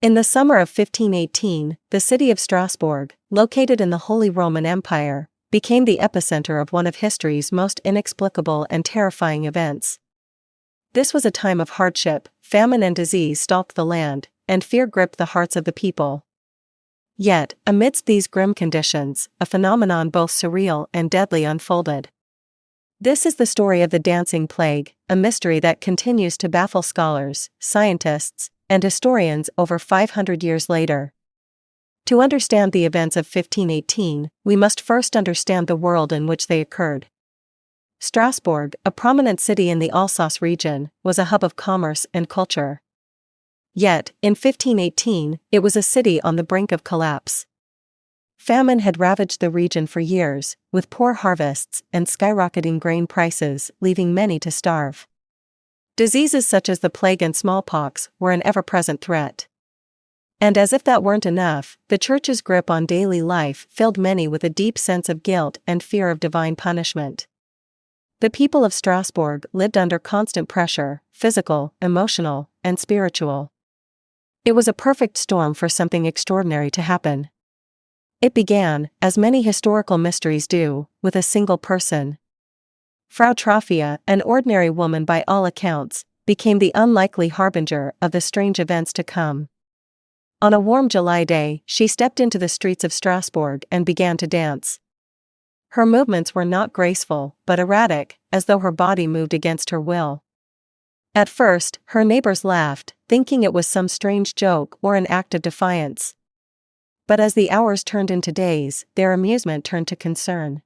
In the summer of 1518, the city of Strasbourg, located in the Holy Roman Empire, became the epicenter of one of history's most inexplicable and terrifying events. This was a time of hardship, famine and disease stalked the land, and fear gripped the hearts of the people. Yet, amidst these grim conditions, a phenomenon both surreal and deadly unfolded. This is the story of the dancing plague, a mystery that continues to baffle scholars, scientists, and historians over 500 years later. To understand the events of 1518, we must first understand the world in which they occurred. Strasbourg, a prominent city in the Alsace region, was a hub of commerce and culture. Yet, in 1518, it was a city on the brink of collapse. Famine had ravaged the region for years, with poor harvests and skyrocketing grain prices leaving many to starve. Diseases such as the plague and smallpox were an ever-present threat. And as if that weren't enough, the church's grip on daily life filled many with a deep sense of guilt and fear of divine punishment. The people of Strasbourg lived under constant pressure, physical, emotional, and spiritual. It was a perfect storm for something extraordinary to happen. It began, as many historical mysteries do, with a single person. Frau Troffea, an ordinary woman by all accounts, became the unlikely harbinger of the strange events to come. On a warm July day, she stepped into the streets of Strasbourg and began to dance. Her movements were not graceful, but erratic, as though her body moved against her will. At first, her neighbors laughed, thinking it was some strange joke or an act of defiance. But as the hours turned into days, their amusement turned to concern.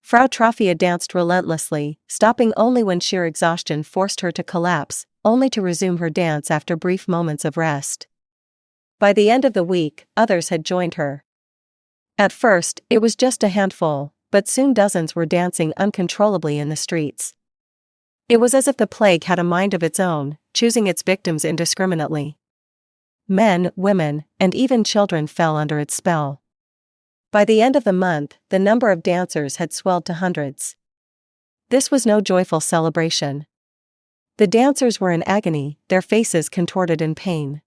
Frau Troffea danced relentlessly, stopping only when sheer exhaustion forced her to collapse, only to resume her dance after brief moments of rest. By the end of the week, others had joined her. At first, it was just a handful, but soon dozens were dancing uncontrollably in the streets. It was as if the plague had a mind of its own, choosing its victims indiscriminately. Men, women, and even children fell under its spell. By the end of the month, the number of dancers had swelled to hundreds. This was no joyful celebration. The dancers were in agony, their faces contorted in pain.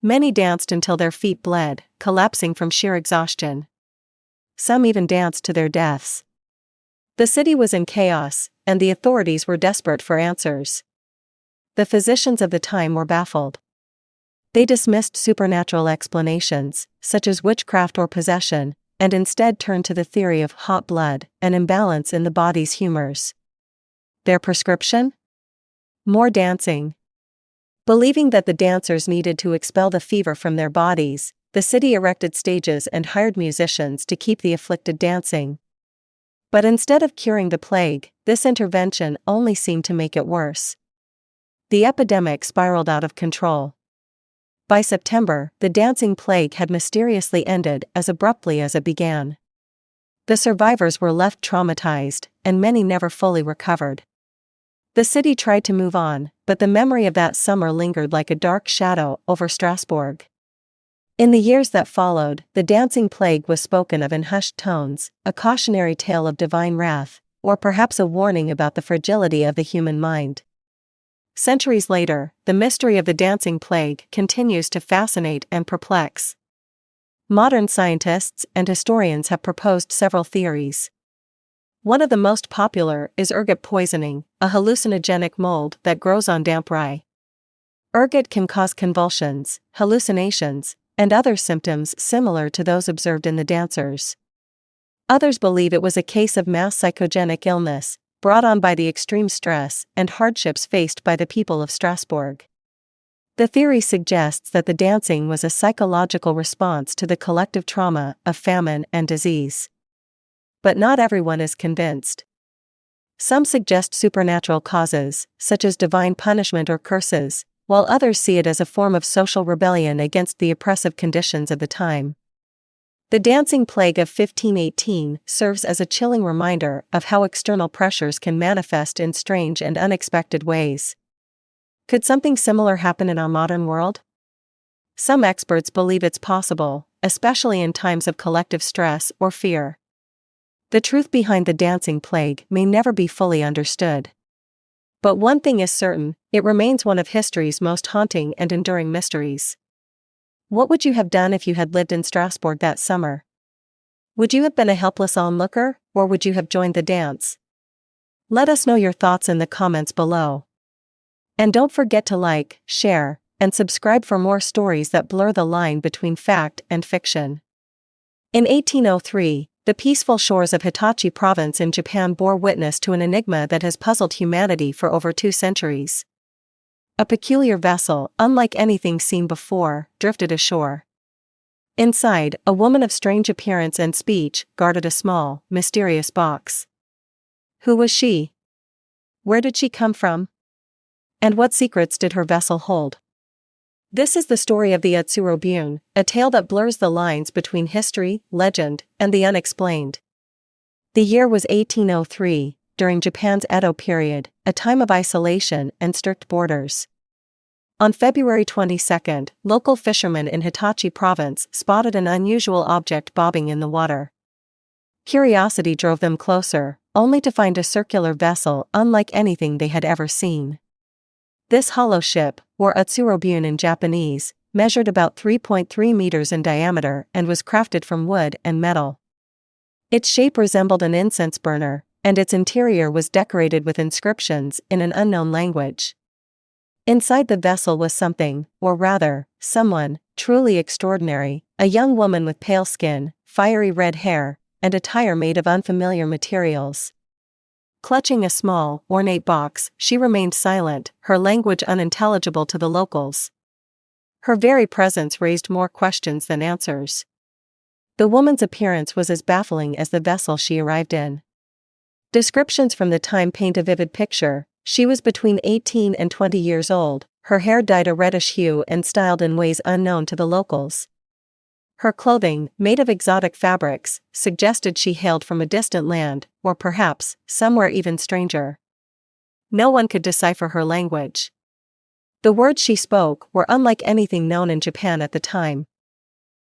Many danced until their feet bled, collapsing from sheer exhaustion. Some even danced to their deaths. The city was in chaos, and the authorities were desperate for answers. The physicians of the time were baffled. They dismissed supernatural explanations, such as witchcraft or possession, and instead turned to the theory of hot blood, an imbalance in the body's humors. Their prescription? More dancing. Believing that the dancers needed to expel the fever from their bodies, the city erected stages and hired musicians to keep the afflicted dancing. But instead of curing the plague, this intervention only seemed to make it worse. The epidemic spiraled out of control. By September, the dancing plague had mysteriously ended as abruptly as it began. The survivors were left traumatized, and many never fully recovered. The city tried to move on, but the memory of that summer lingered like a dark shadow over Strasbourg. In the years that followed, the dancing plague was spoken of in hushed tones, a cautionary tale of divine wrath, or perhaps a warning about the fragility of the human mind. Centuries later, the mystery of the dancing plague continues to fascinate and perplex. Modern scientists and historians have proposed several theories. One of the most popular is ergot poisoning, a hallucinogenic mold that grows on damp rye. Ergot can cause convulsions, hallucinations, and other symptoms similar to those observed in the dancers. Others believe it was a case of mass psychogenic illness, brought on by the extreme stress and hardships faced by the people of Strasbourg. The theory suggests that the dancing was a psychological response to the collective trauma of famine and disease. But not everyone is convinced. Some suggest supernatural causes, such as divine punishment or curses, while others see it as a form of social rebellion against the oppressive conditions of the time. The dancing plague of 1518 serves as a chilling reminder of how external pressures can manifest in strange and unexpected ways. Could something similar happen in our modern world? Some experts believe it's possible, especially in times of collective stress or fear. The truth behind the dancing plague may never be fully understood. But one thing is certain, it remains one of history's most haunting and enduring mysteries. What would you have done if you had lived in Strasbourg that summer? Would you have been a helpless onlooker, or would you have joined the dance? Let us know your thoughts in the comments below. And don't forget to like, share, and subscribe for more stories that blur the line between fact and fiction. In 1803, the peaceful shores of Hitachi province in Japan bore witness to an enigma that has puzzled humanity for over 2 centuries. A peculiar vessel, unlike anything seen before, drifted ashore. Inside, a woman of strange appearance and speech guarded a small, mysterious box. Who was she? Where did she come from? And what secrets did her vessel hold? This is the story of the Utsuro-bune, a tale that blurs the lines between history, legend, and the unexplained. The year was 1803, during Japan's Edo period, a time of isolation and strict borders. On February 22, local fishermen in Hitachi province spotted an unusual object bobbing in the water. Curiosity drove them closer, only to find a circular vessel unlike anything they had ever seen. This hollow ship, or Utsuro-bune in Japanese, measured about 3.3 meters in diameter and was crafted from wood and metal. Its shape resembled an incense burner, and its interior was decorated with inscriptions in an unknown language. Inside the vessel was something, or rather, someone, truly extraordinary, a young woman with pale skin, fiery red hair, and attire made of unfamiliar materials. Clutching a small, ornate box, she remained silent, her language unintelligible to the locals. Her very presence raised more questions than answers. The woman's appearance was as baffling as the vessel she arrived in. Descriptions from the time paint a vivid picture. She was between 18 and 20 years old, her hair dyed a reddish hue and styled in ways unknown to the locals. Her clothing, made of exotic fabrics, suggested she hailed from a distant land, or perhaps, somewhere even stranger. No one could decipher her language. The words she spoke were unlike anything known in Japan at the time.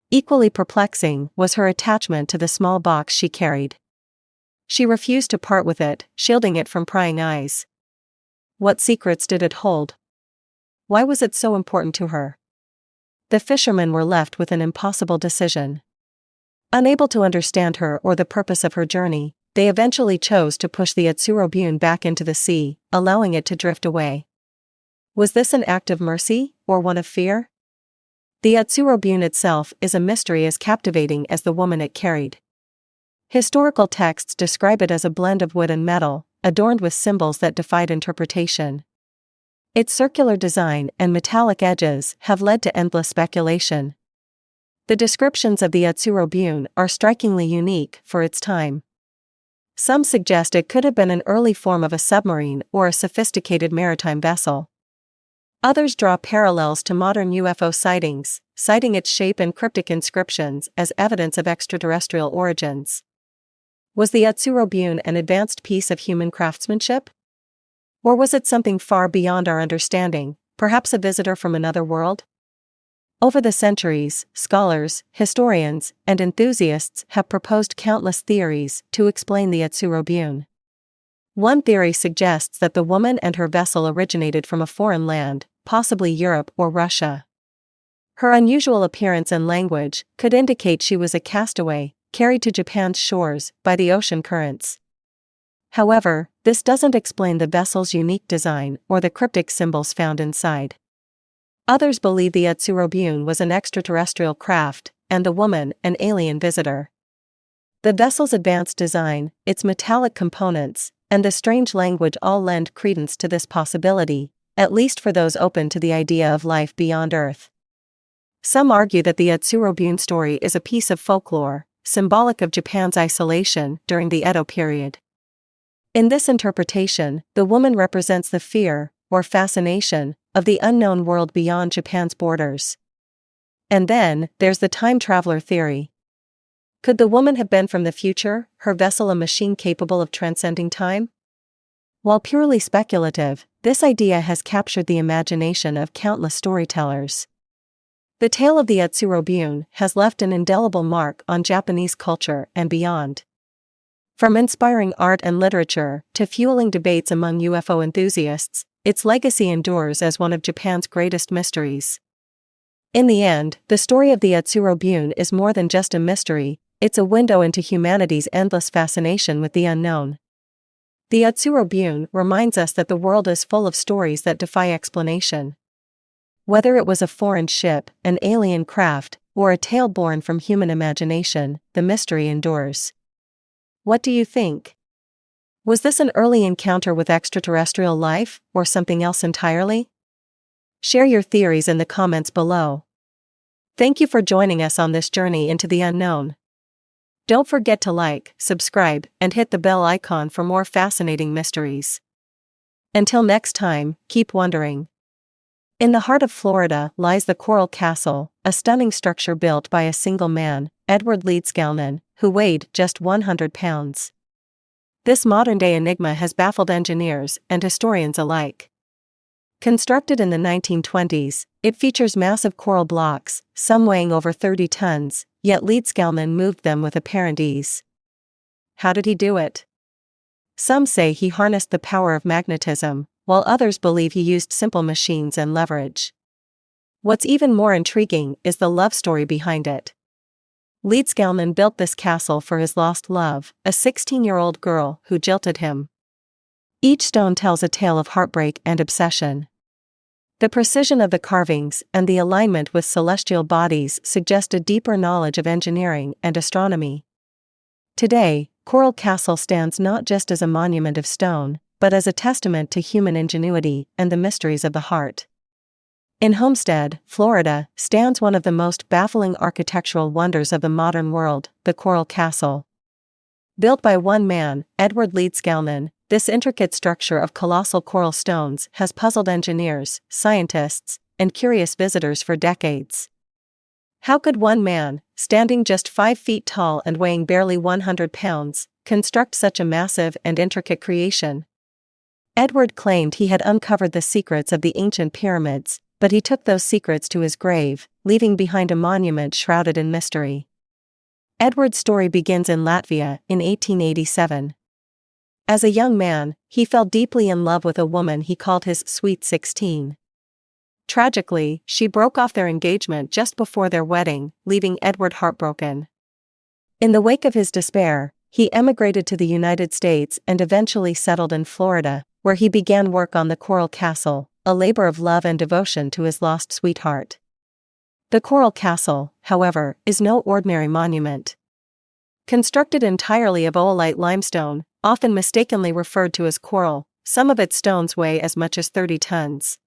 Equally perplexing was her attachment to the small box she carried. She refused to part with it, shielding it from prying eyes. What secrets did it hold? Why was it so important to her? The fishermen were left with an impossible decision. Unable to understand her or the purpose of her journey, they eventually chose to push the Utsuro-bune back into the sea, allowing it to drift away. Was this an act of mercy, or one of fear? The Utsuro-bune itself is a mystery as captivating as the woman it carried. Historical texts describe it as a blend of wood and metal, adorned with symbols that defied interpretation. Its circular design and metallic edges have led to endless speculation. The descriptions of the Utsuro-bune are strikingly unique for its time. Some suggest it could have been an early form of a submarine or a sophisticated maritime vessel. Others draw parallels to modern UFO sightings, citing its shape and cryptic inscriptions as evidence of extraterrestrial origins. Was the Utsuro-bune an advanced piece of human craftsmanship? Or was it something far beyond our understanding, perhaps a visitor from another world? Over the centuries, scholars, historians, and enthusiasts have proposed countless theories to explain the Utsuro-bune. One theory suggests that the woman and her vessel originated from a foreign land, possibly Europe or Russia. Her unusual appearance and language could indicate she was a castaway, carried to Japan's shores by the ocean currents. However, this doesn't explain the vessel's unique design or the cryptic symbols found inside. Others believe the Utsuro-bune was an extraterrestrial craft, and the woman an alien visitor. The vessel's advanced design, its metallic components, and the strange language all lend credence to this possibility, at least for those open to the idea of life beyond Earth. Some argue that the Utsuro-bune story is a piece of folklore, symbolic of Japan's isolation during the Edo period. In this interpretation, the woman represents the fear, or fascination, of the unknown world beyond Japan's borders. And then, there's the time traveler theory. Could the woman have been from the future, her vessel a machine capable of transcending time? While purely speculative, this idea has captured the imagination of countless storytellers. The tale of the Utsuro-bune has left an indelible mark on Japanese culture and beyond. From inspiring art and literature to fueling debates among UFO enthusiasts, its legacy endures as one of Japan's greatest mysteries. In the end, the story of the Utsuro-bune is more than just a mystery, it's a window into humanity's endless fascination with the unknown. The Utsuro-bune reminds us that the world is full of stories that defy explanation. Whether it was a foreign ship, an alien craft, or a tale born from human imagination, the mystery endures. What do you think? Was this an early encounter with extraterrestrial life, or something else entirely? Share your theories in the comments below. Thank you for joining us on this journey into the unknown. Don't forget to like, subscribe, and hit the bell icon for more fascinating mysteries. Until next time, keep wondering. In the heart of Florida lies the Coral Castle, a stunning structure built by a single man, Edward Leedskalnin, who weighed just 100 pounds. This modern-day enigma has baffled engineers and historians alike. Constructed in the 1920s, it features massive coral blocks, some weighing over 30 tons, yet Leedskalnin moved them with apparent ease. How did he do it? Some say he harnessed the power of magnetism, while others believe he used simple machines and leverage. What's even more intriguing is the love story behind it. Leedskalnin built this castle for his lost love, a 16-year-old girl who jilted him. Each stone tells a tale of heartbreak and obsession. The precision of the carvings and the alignment with celestial bodies suggest a deeper knowledge of engineering and astronomy. Today, Coral Castle stands not just as a monument of stone, but as a testament to human ingenuity and the mysteries of the heart. In Homestead, Florida, stands one of the most baffling architectural wonders of the modern world, the Coral Castle. Built by one man, Edward Leedskalnin, this intricate structure of colossal coral stones has puzzled engineers, scientists, and curious visitors for decades. How could one man, standing just 5 feet tall and weighing barely 100 pounds, construct such a massive and intricate creation? Edward claimed he had uncovered the secrets of the ancient pyramids, but he took those secrets to his grave, leaving behind a monument shrouded in mystery. Edward's story begins in Latvia in 1887. As a young man, he fell deeply in love with a woman he called his Sweet 16. Tragically, she broke off their engagement just before their wedding, leaving Edward heartbroken. In the wake of his despair, he emigrated to the United States and eventually settled in Florida, where he began work on the Coral Castle, a labor of love and devotion to his lost sweetheart. The Coral Castle, however, is no ordinary monument. Constructed entirely of oolite limestone, often mistakenly referred to as coral, some of its stones weigh as much as 30 tons.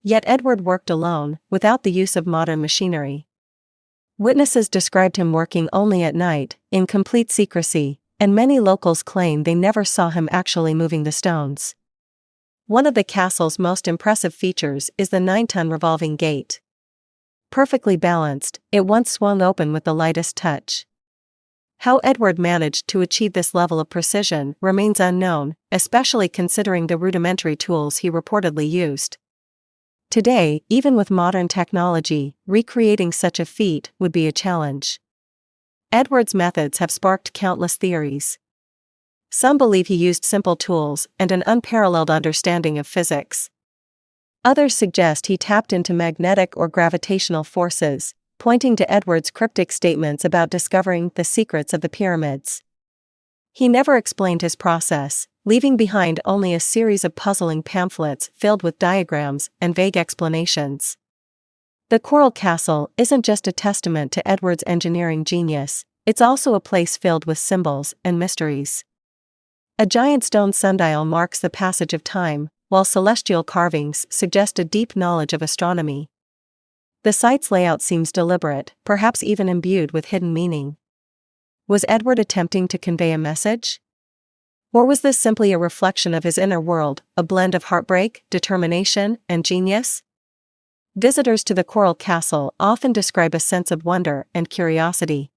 Yet Edward worked alone, without the use of modern machinery. Witnesses described him working only at night, in complete secrecy, and many locals claim they never saw him actually moving the stones. One of the castle's most impressive features is the 9-ton revolving gate. Perfectly balanced, it once swung open with the lightest touch. How Edward managed to achieve this level of precision remains unknown, especially considering the rudimentary tools he reportedly used. Today, even with modern technology, recreating such a feat would be a challenge. Edward's methods have sparked countless theories. Some believe he used simple tools and an unparalleled understanding of physics. Others suggest he tapped into magnetic or gravitational forces, pointing to Edward's cryptic statements about discovering the secrets of the pyramids. He never explained his process, leaving behind only a series of puzzling pamphlets filled with diagrams and vague explanations. The Coral Castle isn't just a testament to Edward's engineering genius, it's also a place filled with symbols and mysteries. A giant stone sundial marks the passage of time, while celestial carvings suggest a deep knowledge of astronomy. The site's layout seems deliberate, perhaps even imbued with hidden meaning. Was Edward attempting to convey a message? Or was this simply a reflection of his inner world, a blend of heartbreak, determination, and genius? Visitors to the Coral Castle often describe a sense of wonder and curiosity.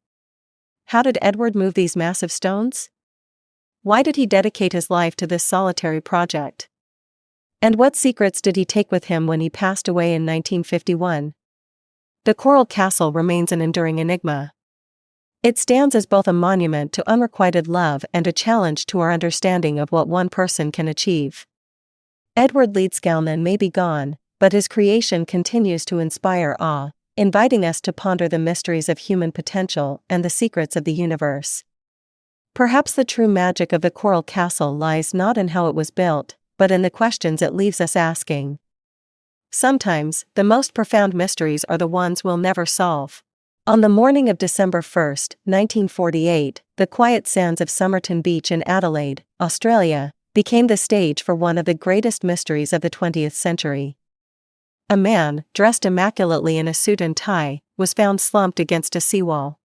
How did Edward move these massive stones? Why did he dedicate his life to this solitary project? And what secrets did he take with him when he passed away in 1951? The Coral Castle remains an enduring enigma. It stands as both a monument to unrequited love and a challenge to our understanding of what one person can achieve. Edward Leedskalnin may be gone, but his creation continues to inspire awe, inviting us to ponder the mysteries of human potential and the secrets of the universe. Perhaps the true magic of the Coral Castle lies not in how it was built, but in the questions it leaves us asking. Sometimes, the most profound mysteries are the ones we'll never solve. On the morning of December 1, 1948, the quiet sands of Somerton Beach in Adelaide, Australia, became the stage for one of the greatest mysteries of the 20th century. A man, dressed immaculately in a suit and tie, was found slumped against a seawall.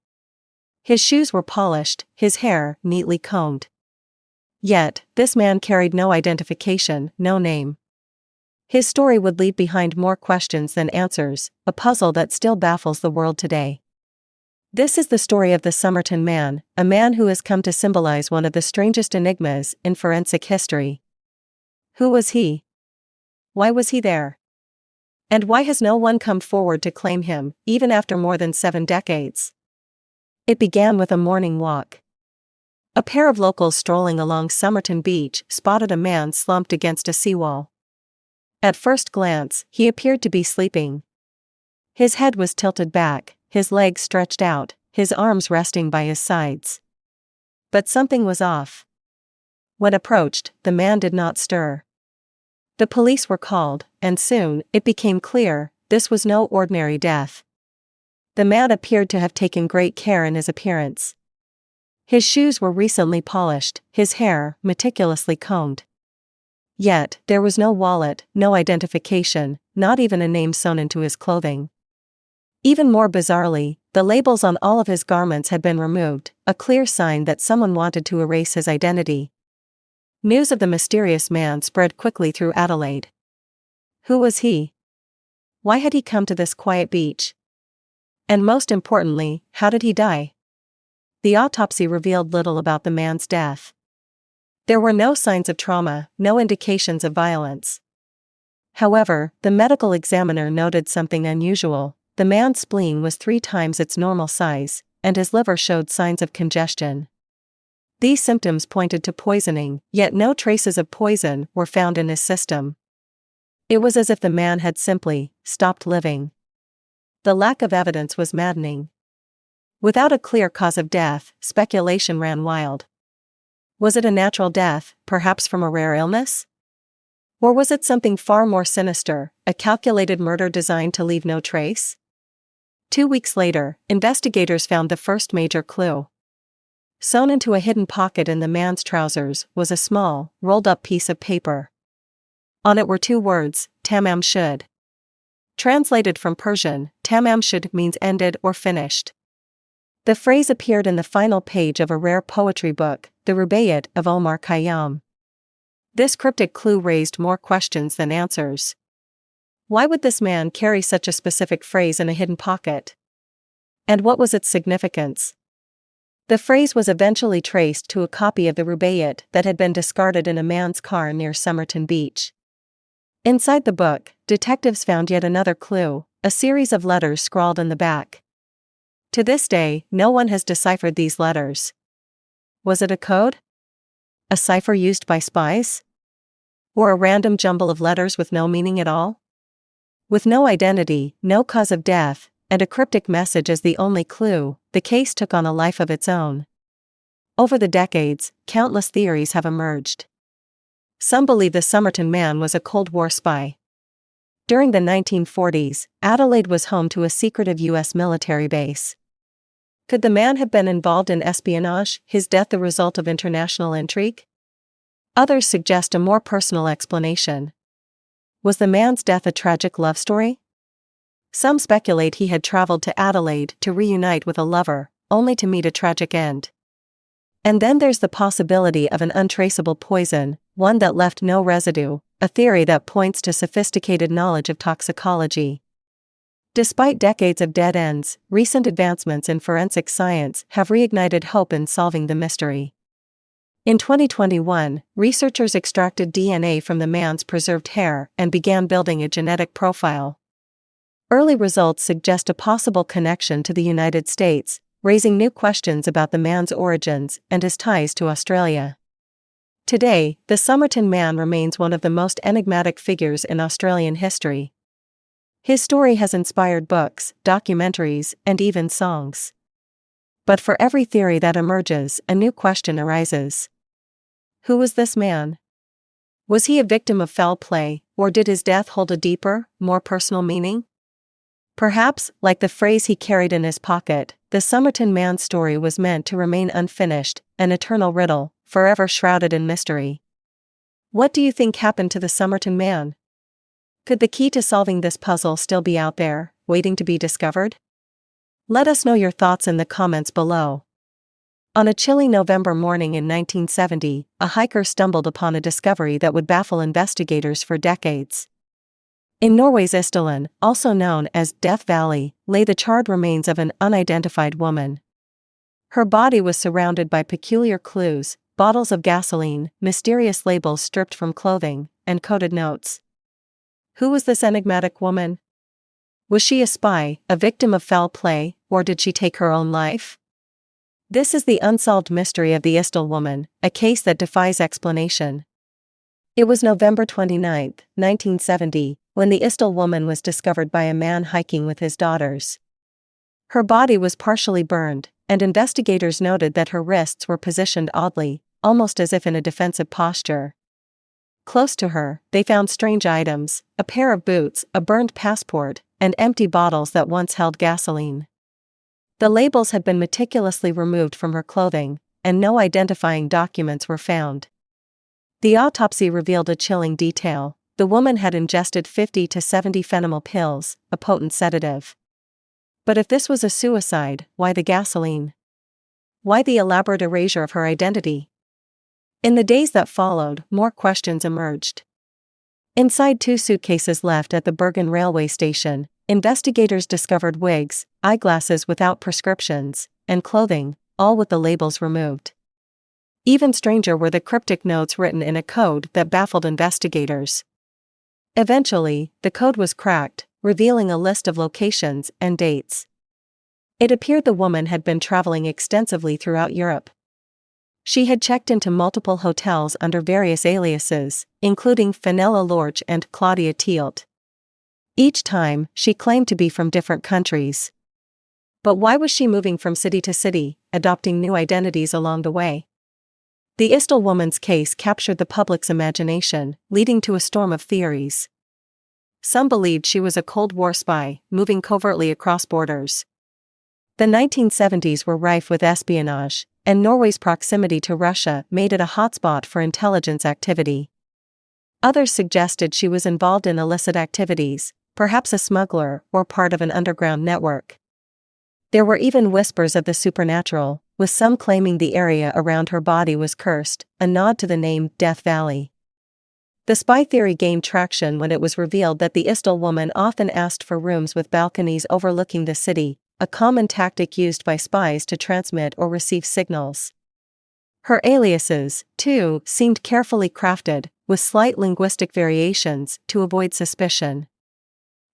His shoes were polished, his hair neatly combed. Yet, this man carried no identification, no name. His story would leave behind more questions than answers, a puzzle that still baffles the world today. This is the story of the Somerton Man, a man who has come to symbolize one of the strangest enigmas in forensic history. Who was he? Why was he there? And why has no one come forward to claim him, even after more than 7 decades? It began with a morning walk. A pair of locals strolling along Somerton Beach spotted a man slumped against a seawall. At first glance, he appeared to be sleeping. His head was tilted back, his legs stretched out, his arms resting by his sides. But something was off. When approached, the man did not stir. The police were called, and soon, it became clear, this was no ordinary death. The man appeared to have taken great care in his appearance. His shoes were recently polished, his hair meticulously combed. Yet, there was no wallet, no identification, not even a name sewn into his clothing. Even more bizarrely, the labels on all of his garments had been removed, a clear sign that someone wanted to erase his identity. News of the mysterious man spread quickly through Adelaide. Who was he? Why had he come to this quiet beach? And most importantly, how did he die? The autopsy revealed little about the man's death. There were no signs of trauma, no indications of violence. However, the medical examiner noted something unusual. The man's spleen was 3 times its normal size, and his liver showed signs of congestion. These symptoms pointed to poisoning, yet no traces of poison were found in his system. It was as if the man had simply stopped living. The lack of evidence was maddening. Without a clear cause of death, speculation ran wild. Was it a natural death, perhaps from a rare illness? Or was it something far more sinister, a calculated murder designed to leave no trace? 2 weeks later, investigators found the first major clue. Sewn into a hidden pocket in the man's trousers was a small, rolled-up piece of paper. On it were 2 words, tamam shud. Translated from Persian, tamam shud means ended or finished. The phrase appeared in the final page of a rare poetry book, the Rubaiyat of Omar Khayyam. This cryptic clue raised more questions than answers. Why would this man carry such a specific phrase in a hidden pocket? And what was its significance? The phrase was eventually traced to a copy of the Rubaiyat that had been discarded in a man's car near Somerton Beach. Inside the book, detectives found yet another clue, a series of letters scrawled in the back. To this day, no one has deciphered these letters. Was it a code? A cipher used by spies? Or a random jumble of letters with no meaning at all? With no identity, no cause of death, and a cryptic message as the only clue, the case took on a life of its own. Over the decades, countless theories have emerged. Some believe the Somerton Man was a Cold War spy. During the 1940s, Adelaide was home to a secretive U.S. military base. Could the man have been involved in espionage, his death the result of international intrigue? Others suggest a more personal explanation. Was the man's death a tragic love story? Some speculate he had traveled to Adelaide to reunite with a lover, only to meet a tragic end. And then there's the possibility of an untraceable poison, one that left no residue, a theory that points to sophisticated knowledge of toxicology. Despite decades of dead ends, recent advancements in forensic science have reignited hope in solving the mystery. In 2021, researchers extracted DNA from the man's preserved hair and began building a genetic profile. Early results suggest a possible connection to the United States, raising new questions about the man's origins and his ties to Australia. Today, the Somerton Man remains one of the most enigmatic figures in Australian history. His story has inspired books, documentaries, and even songs. But for every theory that emerges, a new question arises. Who was this man? Was he a victim of foul play, or did his death hold a deeper, more personal meaning? Perhaps, like the phrase he carried in his pocket, the Somerton Man story was meant to remain unfinished, an eternal riddle, forever shrouded in mystery. What do you think happened to the Somerton Man? Could the key to solving this puzzle still be out there, waiting to be discovered? Let us know your thoughts in the comments below. On a chilly November morning in 1970, a hiker stumbled upon a discovery that would baffle investigators for decades. In Norway's Isdal, also known as Death Valley, lay the charred remains of an unidentified woman. Her body was surrounded by peculiar clues, bottles of gasoline, mysterious labels stripped from clothing, and coded notes. Who was this enigmatic woman? Was she a spy, a victim of foul play, or did she take her own life? This is the unsolved mystery of the Isdal woman, a case that defies explanation. It was November 29, 1970, when the Isdal woman was discovered by a man hiking with his daughters. Her body was partially burned, and investigators noted that her wrists were positioned oddly, almost as if in a defensive posture. Close to her, they found strange items, a pair of boots, a burned passport, and empty bottles that once held gasoline. The labels had been meticulously removed from her clothing, and no identifying documents were found. The autopsy revealed a chilling detail: the woman had ingested 50 to 70 fentanyl pills, a potent sedative. But if this was a suicide, why the gasoline? Why the elaborate erasure of her identity? In the days that followed, more questions emerged. Inside 2 suitcases left at the Bergen railway station, investigators discovered wigs, eyeglasses without prescriptions, and clothing, all with the labels removed. Even stranger were the cryptic notes written in a code that baffled investigators. Eventually, the code was cracked, revealing a list of locations and dates. It appeared the woman had been traveling extensively throughout Europe. She had checked into multiple hotels under various aliases, including Fenella Lorch and Claudia Tielt. Each time, she claimed to be from different countries. But why was she moving from city to city, adopting new identities along the way? The Isdal woman's case captured the public's imagination, leading to a storm of theories. Some believed she was a Cold War spy, moving covertly across borders. The 1970s were rife with espionage, and Norway's proximity to Russia made it a hotspot for intelligence activity. Others suggested she was involved in illicit activities, perhaps a smuggler or part of an underground network. There were even whispers of the supernatural, with some claiming the area around her body was cursed, a nod to the name Death Valley. The spy theory gained traction when it was revealed that the Isdal woman often asked for rooms with balconies overlooking the city, a common tactic used by spies to transmit or receive signals. Her aliases, too, seemed carefully crafted, with slight linguistic variations, to avoid suspicion.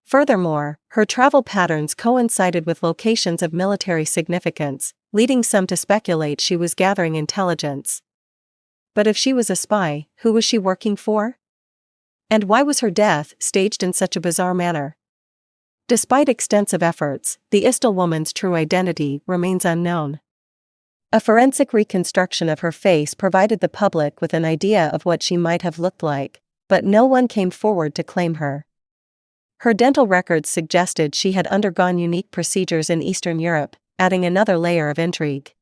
Furthermore, her travel patterns coincided with locations of military significance, leading some to speculate she was gathering intelligence. But if she was a spy, who was she working for? And why was her death staged in such a bizarre manner? Despite extensive efforts, the Isdal woman's true identity remains unknown. A forensic reconstruction of her face provided the public with an idea of what she might have looked like, but no one came forward to claim her. Her dental records suggested she had undergone unique procedures in Eastern Europe, adding another layer of intrigue.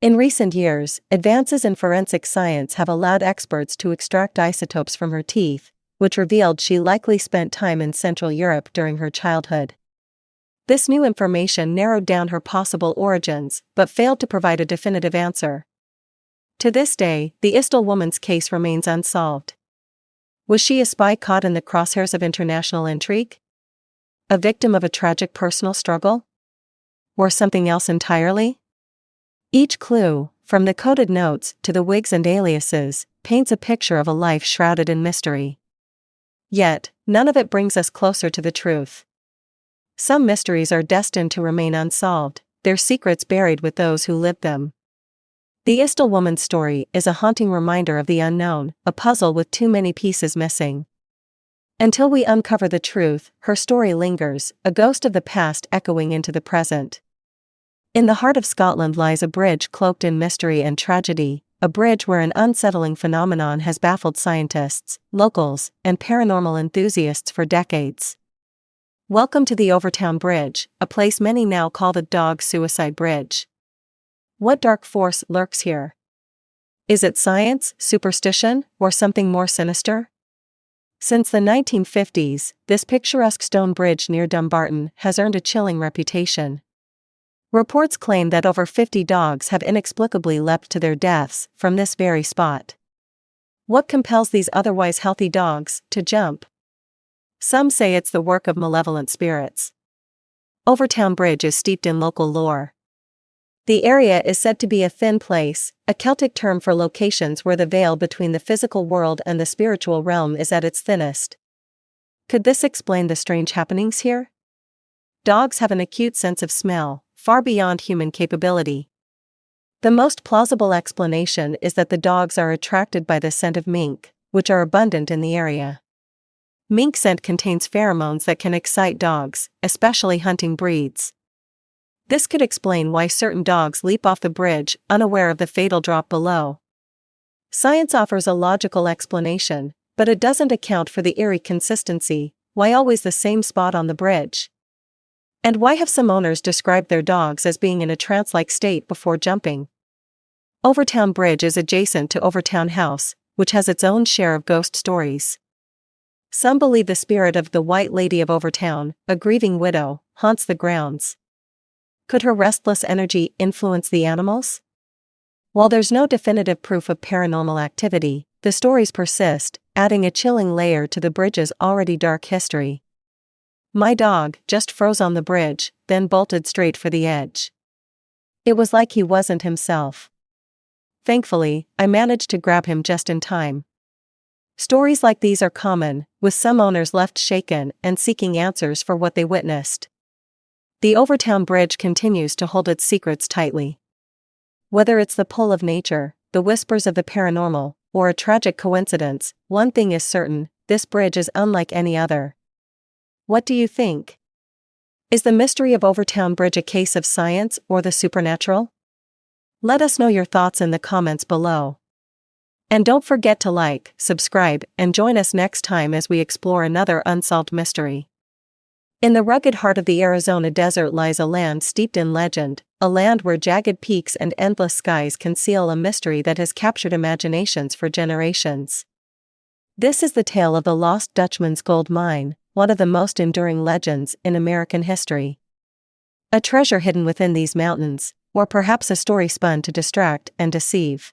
In recent years, advances in forensic science have allowed experts to extract isotopes from her teeth, which revealed she likely spent time in Central Europe during her childhood. This new information narrowed down her possible origins, but failed to provide a definitive answer. To this day, the Isdal woman's case remains unsolved. Was she a spy caught in the crosshairs of international intrigue? A victim of a tragic personal struggle? Or something else entirely? Each clue, from the coded notes to the wigs and aliases, paints a picture of a life shrouded in mystery. Yet, none of it brings us closer to the truth. Some mysteries are destined to remain unsolved, their secrets buried with those who lived them. The Isdal woman's story is a haunting reminder of the unknown, a puzzle with too many pieces missing. Until we uncover the truth, her story lingers, a ghost of the past echoing into the present. In the heart of Scotland lies a bridge cloaked in mystery and tragedy, a bridge where an unsettling phenomenon has baffled scientists, locals, and paranormal enthusiasts for decades. Welcome to the Overtown Bridge, a place many now call the Dog Suicide Bridge. What dark force lurks here? Is it science, superstition, or something more sinister? Since the 1950s, this picturesque stone bridge near Dumbarton has earned a chilling reputation. Reports claim that over 50 dogs have inexplicably leapt to their deaths from this very spot. What compels these otherwise healthy dogs to jump? Some say it's the work of malevolent spirits. Overtown Bridge is steeped in local lore. The area is said to be a thin place, a Celtic term for locations where the veil between the physical world and the spiritual realm is at its thinnest. Could this explain the strange happenings here? Dogs have an acute sense of smell, far beyond human capability. The most plausible explanation is that the dogs are attracted by the scent of mink, which are abundant in the area. Mink scent contains pheromones that can excite dogs, especially hunting breeds. This could explain why certain dogs leap off the bridge, unaware of the fatal drop below. Science offers a logical explanation, but it doesn't account for the eerie consistency. Why always the same spot on the bridge? And why have some owners described their dogs as being in a trance-like state before jumping? Overtown Bridge is adjacent to Overtown House, which has its own share of ghost stories. Some believe the spirit of the White Lady of Overtown, a grieving widow, haunts the grounds. Could her restless energy influence the animals? While there's no definitive proof of paranormal activity, the stories persist, adding a chilling layer to the bridge's already dark history. My dog just froze on the bridge, then bolted straight for the edge. It was like he wasn't himself. Thankfully, I managed to grab him just in time. Stories like these are common, with some owners left shaken and seeking answers for what they witnessed. The Overtown Bridge continues to hold its secrets tightly. Whether it's the pull of nature, the whispers of the paranormal, or a tragic coincidence, one thing is certain: this bridge is unlike any other. What do you think? Is the mystery of Overtown Bridge a case of science or the supernatural? Let us know your thoughts in the comments below. And don't forget to like, subscribe, and join us next time as we explore another unsolved mystery. In the rugged heart of the Arizona desert lies a land steeped in legend, a land where jagged peaks and endless skies conceal a mystery that has captured imaginations for generations. This is the tale of the lost Dutchman's gold mine, one of the most enduring legends in American history. A treasure hidden within these mountains, or perhaps a story spun to distract and deceive.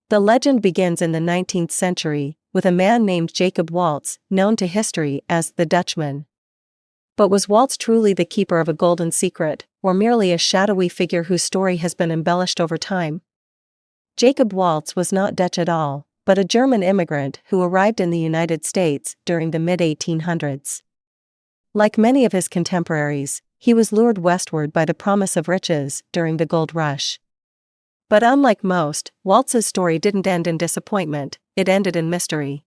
The legend begins in the 19th century, with a man named Jacob Waltz, known to history as the Dutchman. But was Waltz truly the keeper of a golden secret, or merely a shadowy figure whose story has been embellished over time? Jacob Waltz was not Dutch at all, but a German immigrant who arrived in the United States during the mid-1800s. Like many of his contemporaries, he was lured westward by the promise of riches during the gold rush. But unlike most, Waltz's story didn't end in disappointment, it ended in mystery.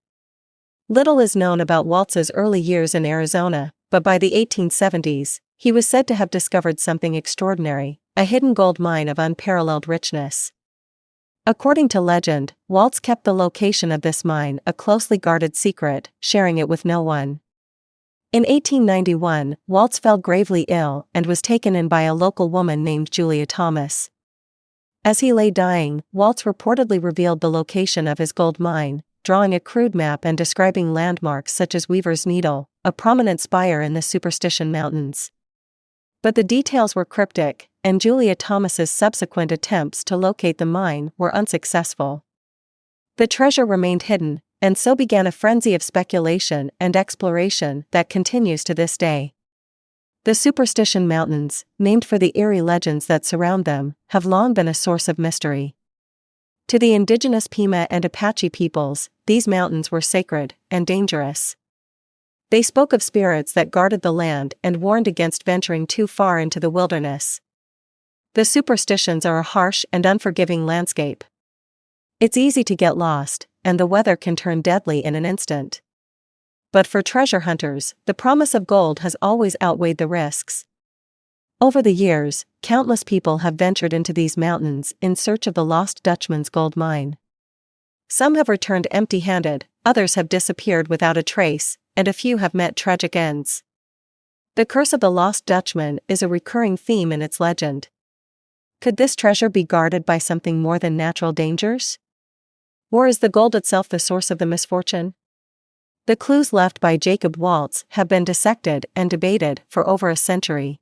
Little is known about Waltz's early years in Arizona, but by the 1870s, he was said to have discovered something extraordinary, a hidden gold mine of unparalleled richness. According to legend, Waltz kept the location of this mine a closely guarded secret, sharing it with no one. In 1891, Waltz fell gravely ill and was taken in by a local woman named Julia Thomas. As he lay dying, Waltz reportedly revealed the location of his gold mine, drawing a crude map and describing landmarks such as Weaver's Needle, a prominent spire in the Superstition Mountains. But the details were cryptic, and Julia Thomas's subsequent attempts to locate the mine were unsuccessful. The treasure remained hidden, and so began a frenzy of speculation and exploration that continues to this day. The Superstition Mountains, named for the eerie legends that surround them, have long been a source of mystery. To the indigenous Pima and Apache peoples, these mountains were sacred and dangerous. They spoke of spirits that guarded the land and warned against venturing too far into the wilderness. The superstitions are a harsh and unforgiving landscape. It's easy to get lost, and the weather can turn deadly in an instant. But for treasure hunters, the promise of gold has always outweighed the risks. Over the years, countless people have ventured into these mountains in search of the lost Dutchman's gold mine. Some have returned empty-handed, others have disappeared without a trace, and a few have met tragic ends. The curse of the lost Dutchman is a recurring theme in its legend. Could this treasure be guarded by something more than natural dangers? Or is the gold itself the source of the misfortune? The clues left by Jacob Waltz have been dissected and debated for over a century.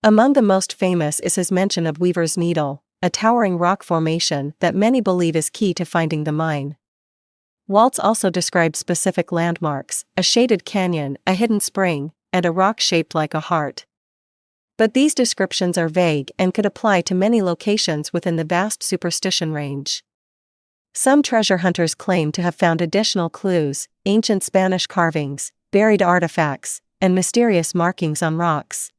Among the most famous is his mention of Weaver's Needle, a towering rock formation that many believe is key to finding the mine. Waltz also described specific landmarks: a shaded canyon, a hidden spring, and a rock shaped like a heart. But these descriptions are vague and could apply to many locations within the vast superstition range. Some treasure hunters claim to have found additional clues: ancient Spanish carvings, buried artifacts, and mysterious markings on rocks.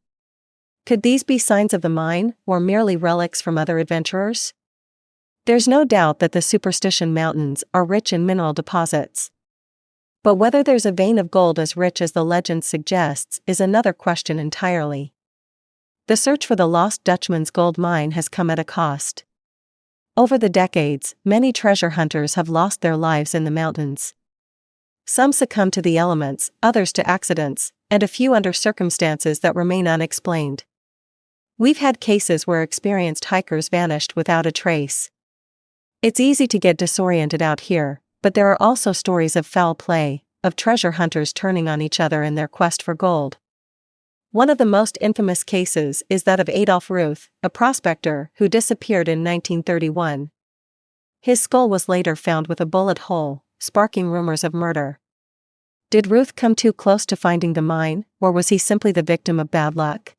Could these be signs of the mine, or merely relics from other adventurers? There's no doubt that the Superstition Mountains are rich in mineral deposits. But whether there's a vein of gold as rich as the legend suggests is another question entirely. The search for the lost Dutchman's gold mine has come at a cost. Over the decades, many treasure hunters have lost their lives in the mountains. Some succumb to the elements, others to accidents, and a few under circumstances that remain unexplained. We've had cases where experienced hikers vanished without a trace. It's easy to get disoriented out here, but there are also stories of foul play, of treasure hunters turning on each other in their quest for gold. One of the most infamous cases is that of Adolf Ruth, a prospector who disappeared in 1931. His skull was later found with a bullet hole, sparking rumors of murder. Did Ruth come too close to finding the mine, or was he simply the victim of bad luck?